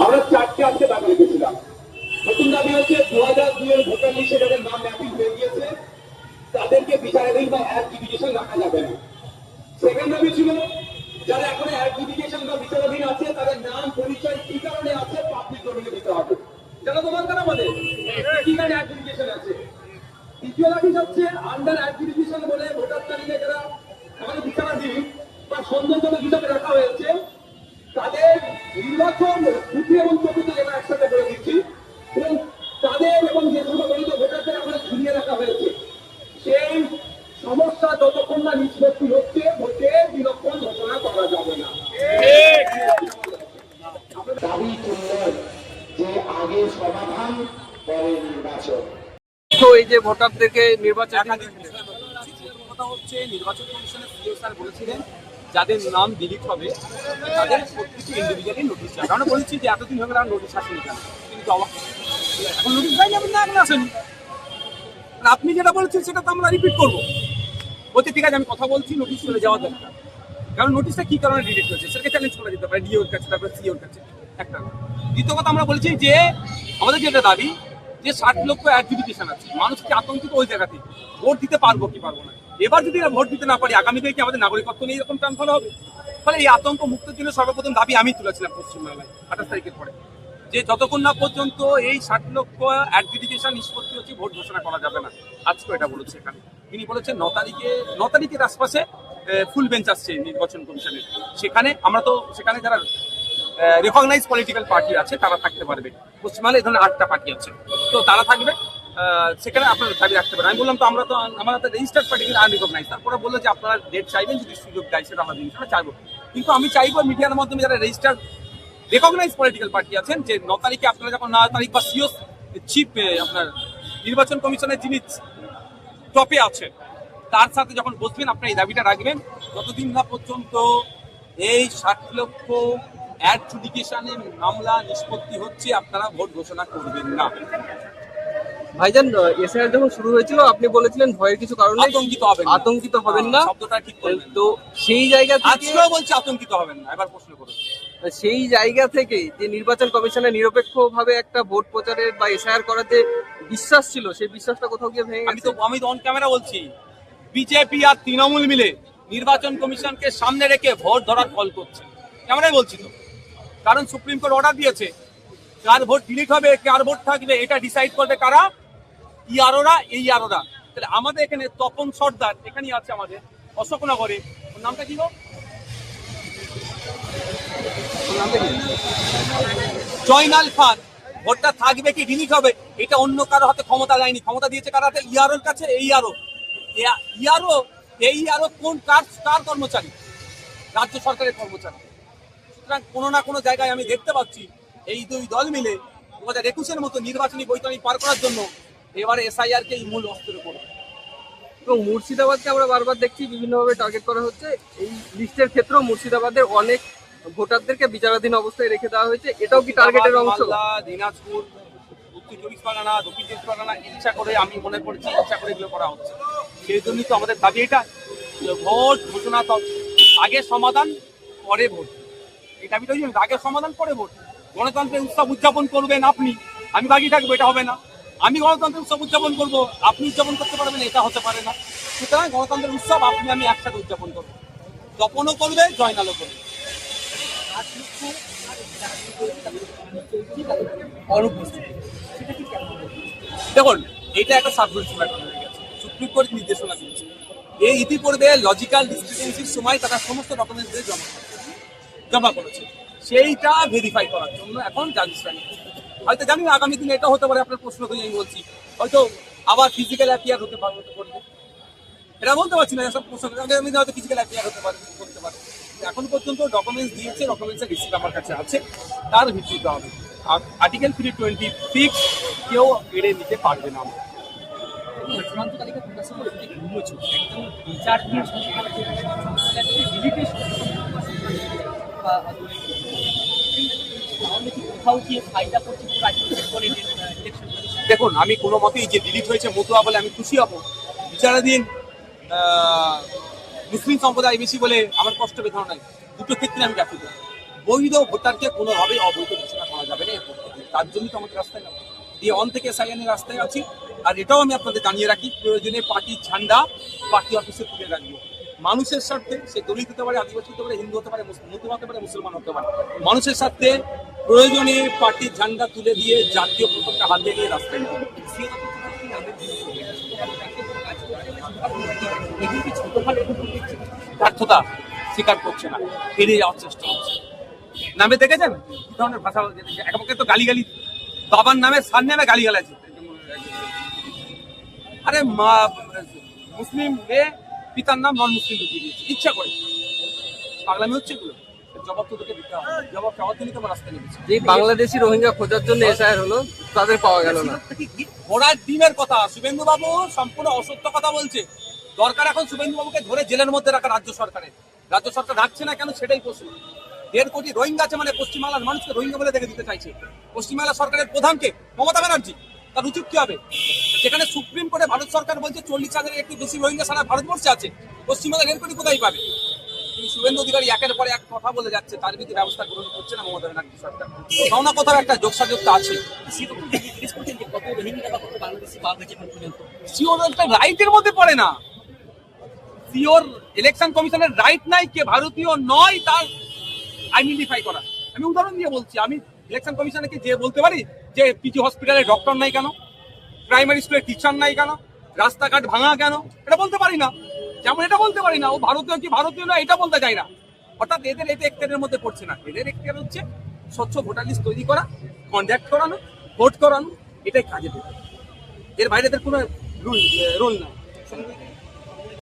আমরা চারটে আজকে দাবি রেখেছিলাম। নতুন দাবি হচ্ছে 2002 এর ভোটার লিস্টে যাদের নাম ম্যাপিং হয়ে গিয়েছে তাদেরকে বিচারাধীন বা অ্যাডজুডিকেশন রাখা যাবে না। সেকেন্ড দাবি ছিল যারা এখন অ্যাডজুডিকেশন বা বিচারাধীন আছে তাদের নাম পরিচয় কি কারণে আছে পাবলিক ডোমেইনে দিতে হবে। যারা তোমার কেন বলে কি কারণে অ্যাডজুডিকেশন আছে। দ্বিতীয় দাবি হচ্ছে আন্ডার অ্যাডজুডিকেশন বলে ভোটার তালিকায় যারা আমাদের বিচারাধীন বা সন্দেহজনক হিসাবে রাখা হয়েছে তাদের নির্বাচন বুথি এবং চতুর্থ জেলা একসাথে করে দিচ্ছি এবং তাদের এবং যে সমস্ত দলিত ভোটারদের আমরা ঝুলিয়ে রাখা হয়েছে সেই সমস্যা যতক্ষণ না নিষ্পত্তি হচ্ছে ভোটে বিলক্ষণ ঘোষণা করা যাবে না। দাবি তুললেন যে আগে সমাধান পরে নির্বাচন। তো এই যে ভোটারদেরকে নির্বাচন হচ্ছে নির্বাচন কমিশনের সিও স্যার বলেছিলেন যাদের নাম ডিলিট হবে তাদের প্রত্যেকটি ইন্ডিভিজুয়ালি নোটিশ দেওয়া। আমরা বলেছি যে এতদিন হয়ে গেল নোটিশ আসেনি কেন, কিন্তু এখন নোটিশ দেয়নি, আপনি না এখন আসেনি। আপনি যেটা বলেছেন সেটা তো আমরা রিপিট করবো। বলছে ঠিক আছে আমি কথা বলছি, নোটিশ চলে যাওয়া দরকার। কারণ নোটিশটা কি কারণে ডিলিট হয়েছে সেটাকে চ্যালেঞ্জ করা যেতে পারে ডিওর কাছে, তারপরে সিওর কাছে একটা। দ্বিতীয় কথা আমরা বলছি যে আমাদের যেটা দাবি যে 60 লক্ষ অ্যাডজুডিকেশন আছে, মানুষ কি আতঙ্কিত ওই জায়গাতে ভোট দিতে পারবো কি পারবো না। এবার যদি ভোট দিতে না পারি আগামী দিনে কি আমাদের নাগরিকত্ব নিয়ে এরকম ট্রান্সফার হবে। ফলে এই আতঙ্ক মুক্তের জন্য সর্বপ্রথম দাবি আমি তুলেছিলাম পশ্চিমবাংলায় 28 তারিখের পরে, যে যতক্ষণ না পর্যন্ত এই 60 লক্ষ অ্যাডজুডিকেশন নিষ্পত্তি হচ্ছে ভোট ঘোষণা করা যাবে না। আজকে এটা বলেছে এখানে, তিনি বলেছেন 9 তারিখের আশপাশে ফুল বেঞ্চ আসছে নির্বাচন কমিশনের, সেখানে আমরা তো সেখানে যারা রেকগনাইজ পলিটিক্যাল পার্টি আছে তারা থাকতে পারবে। পশ্চিমবাংলায় এই ধরনের 8টা পার্টি আছে, তো তারা থাকবে, সেখানে আপনারা দাবি রাখতে পারেন। আমি বললাম তো আমরা তো আমাদের রেজিস্টার্ড পার্টি কিন্তু আনরিকগনাইজ। তারপরে বললো যে আপনারা ডেট চাইবেন, যদি সুযোগ দেয় সেটা আমরা জিনিসটা চাইবো। কিন্তু আমি চাইবো মিডিয়ার মাধ্যমে যারা রেজিস্টার্ড রেকগনাইজ পলিটিক্যাল পার্টি আছেন যে 9 তারিখে আপনারা যখন 9 তারিখ বা সিও চিফ আপনার নির্বাচন কমিশনের যিনি টপে আছেন তার সাথে যখন বসবেন আপনারা এই দাবিটা রাখবেন যতদিন না পর্যন্ত এই 60 লক্ষ অ্যাডজুডিকেশনের মামলা নিষ্পত্তি হচ্ছে আপনারা ভোট ঘোষণা করবেন না। ভাইজান এসআইআর যখন শুরু হয়েছিল আপনি বলেছিলেন ভয়ের কিছু কারণে আতঙ্কিত হবেন না, শব্দটা ঠিক করবেন। তো সেই জায়গা থেকে আজকেও বলছি আতঙ্কিত হবেন না। এবার প্রশ্ন করুন। সেই জায়গা থেকে যে নির্বাচন কমিশনের নিরপেক্ষভাবে একটা ভোট প্রচারের বা এসআইআর করাতে বিশ্বাস ছিল, সেই বিশ্বাসটা কোথাও গিয়ে ভেঙে গেছে। আমি তো অন ক্যামেরা বলছি বিজেপি আর তৃণমূল মিলে নির্বাচন কমিশনকে সামনে রেখে ভোট ধরার কল করছে, ক্যামেরায় বলছি তো। কারণ সুপ্রিম কোর্ট অর্ডার দিয়েছে কার ভোট ডিলিট হবে কার ভোট থাকবে এটা ডিসাইড করবে কারা, ইয়ারোরা এই ইয়ারোরা। তাহলে আমাদের এখানে তপন সর্দার এখানেই আছে আমাদের অশোকনগরে, ওর নামটা কি গো, জয়নাল খান, ভোটটা থাকবে কি ডিলিট হবে এটা অন্য কারো হাতে ক্ষমতা দেয়নি, ক্ষমতা দিয়েছে কার হাতে, ইয়ারোর কাছে। এই ইয়ারো কোন কার কর্মচারী, রাজ্য সরকারের কর্মচারী। সুতরাং কোনো না কোনো জায়গায় আমি দেখতে পাচ্ছি এই দুই দল মিলে 2021-এর মতো নির্বাচনী বৈতরণী পার করার জন্য এবারে এসআইআর কে মূল অস্ত্র করবে। এবং মুর্শিদাবাদকে আমরা বারবার দেখছি বিভিন্নভাবে টার্গেট করা হচ্ছে। এই লিস্টের ক্ষেত্রেও মুর্শিদাবাদের অনেক ভোটারদেরকে বিচারাধীন অবস্থায় রেখে দেওয়া হয়েছে, এটাও কি টার্গেটের অংশ? দিনাজপুর, উত্তর 24 পরগনা, দক্ষিণ 24 পরগনা ইচ্ছা করে, আমি মনে করছি ইচ্ছা করে এগুলো করা হচ্ছে। সেই জন্যই তো আমাদের দাবি এটা, ভোট ঘোষণা আগে সমাধান পরে ভোট। এই দাবিটা আগে সমাধান পরে ভোট। গণতন্ত্রের উৎসব উদযাপন করবেন আপনি, আমি বাকি থাকবো, এটা হবে না। আমি গণতন্ত্রের উৎসব উদযাপন করবো, আপনি উদযাপন করতে পারবেন, এটা হতে পারে না। সুতরাং গণতন্ত্রের উৎসব আপনি আমি একসাথে উদযাপন করবো, তপনও করবে জয়নালও করবে। দেখুন এটা একটা সাবজেক্ট হয়ে গেছে, সুপ্রিম কোর্ট নির্দেশনা দিয়েছে। এই ইতিপূর্বে লজিক্যাল ডিসক্রিপেন্সির সময় তারা সমস্ত ডকুমেন্টস জমা করেছে, সেইটা ভেরিফাই করার জন্য এখন জাজিসরা হয়তো জানি না আগামী দিনে এটা হতে পারে। আপনার প্রশ্ন করে আমি বলছি হয়তো আবার ফিজিক্যাল অ্যাপিয়ার হতে পারবে, এটা বলতে পারছি না। সব প্রশ্ন হয়তো ফিজিক্যাল অ্যাপিয়ার হতে পারে, করতে পারে। এখন পর্যন্ত ডকুমেন্টস দিয়েছে, ডকুমেন্টসের রিসিপ্ট আমার কাছে আছে, তার ভিত্তিতে হবে। আর আর্টিকেল 326 কেউ এড়ে নিতে পারবে না। দেখুন আমি কোনো মতেই যে ডিলিট হয়েছে মতুয়া বলে আমি খুশি হব। বিচারাধীন মুসলিম সম্প্রদায় বেশি বলে আমার কষ্ট বেদনা নাই, দুটো ক্ষেত্রে আমি ব্যর্থ। বৈধ ভোটারকে কোনোভাবেই অবৈধ ঘোষণা করা যাবে না, তার জন্যই তো আমাদের রাস্তায় নামা দিয়ে অন থেকে সাইনের রাস্তায় আছি। আর এটাও আমি আপনাদের জানিয়ে রাখি, প্রয়োজনে পার্টির ঝান্ডা পার্টি অফিসে তুলে রাখবো। মানুষের স্বার্থে, সে দলিত হতে পারে, আদিবাসী হতে পারে, হিন্দু হতে পারে, মুসলিম হতে পারে, মুসলমান হতে পারে, মানুষের স্বার্থে প্রয়োজনে পার্টির ঝান্ডা তুলে দিয়ে জাতীয় পতাকা হাতে নিয়ে রাস্তায় নামবো। ব্যর্থতা স্বীকার করছে না, এড়িয়ে যাওয়ার চেষ্টা করছে। নামে দেখেছেন কি ধরনের ভাষা, একপক্ষে তো গালিগালি, বাবার নামে সার নামে গালি গালাছে। আরে মা মুসলিম মেয়ে পিতার নাম নন মুসলিম ঢুকিয়ে দিয়েছে ইচ্ছা করে, পাগলামি হচ্ছে এগুলো। জবাব তো তোকে দিতে হবে, জবাব চাওয়ার জন্য তোমার রাস্তায় নেমেছে। যে বাংলাদেশি রোহিঙ্গা খোঁজার জন্য এসআইআর হলো, তাদের পাওয়া গেল না। ঘোড়ার ডিমের কথা শুভেন্দু বাবু সম্পূর্ণ অসত্য কথা বলছে। দরকার এখন শুভেন্দু বাবুকে ধরে জেলের মধ্যে রাখা রাজ্য সরকারের। রাজ্য সরকার রাখছে না কেন সেটাই প্রশ্ন। 1.5 কোটি রোহিঙ্গা আছে, মানে পশ্চিমবাংলার মানুষকে রোহিঙ্গা বলে দেখে দিতে চাইছে। পশ্চিমবাংলা সরকারের প্রধানকে মমতা ব্যানার্জি, তার উচিত কি হবে? যেখানে সুপ্রিম কোর্টে ভারত সরকার বলছে 40,000-এর একটু বেশি রোহিঙ্গা সারা ভারতবর্ষে আছে, পশ্চিমবাংলা 1.5 কোটি কোথায় পাবে? কিন্তু শুভেন্দু অধিকারী একের পর এক কথা বলে যাচ্ছে, তার বিধি ব্যবস্থা গ্রহণ করছে না মমতা ব্যানার্জি সরকার। কোথাও না কোথাও একটা যোগসাযোগটা আছে। সিওর একটা রাইটের মধ্যে পড়ে না, সিওর ইলেকশন কমিশনের রাইট নাই কে ভারতীয় নয় তার আইডেন্টিফাই করা। আমি উদাহরণ দিয়ে বলছি, আমি ইলেকশন কমিশনকে যে বলতে পারি যে পিজি হসপিটালে ডক্টর নাই কেন, প্রাইমারি স্কুলে টিচার নাই কেন, রাস্তাঘাট ভাঙা কেন, এটা বলতে পারি না। যেমন এটা বলতে পারি না ও ভারতীয় কি ভারতীয় নয় এটা বলতে চাই না। অর্থাৎ এদের এটা এখতিয়ারের মধ্যে পড়ছে না। এদের এখতিয়ার হচ্ছে স্বচ্ছ ভোটার লিস্ট তৈরি করা, কন্ডাক্ট করানো, ভোট করানো, এটাই কাজে দেবে। এর বাইরে এদের কোনো রুল নাই।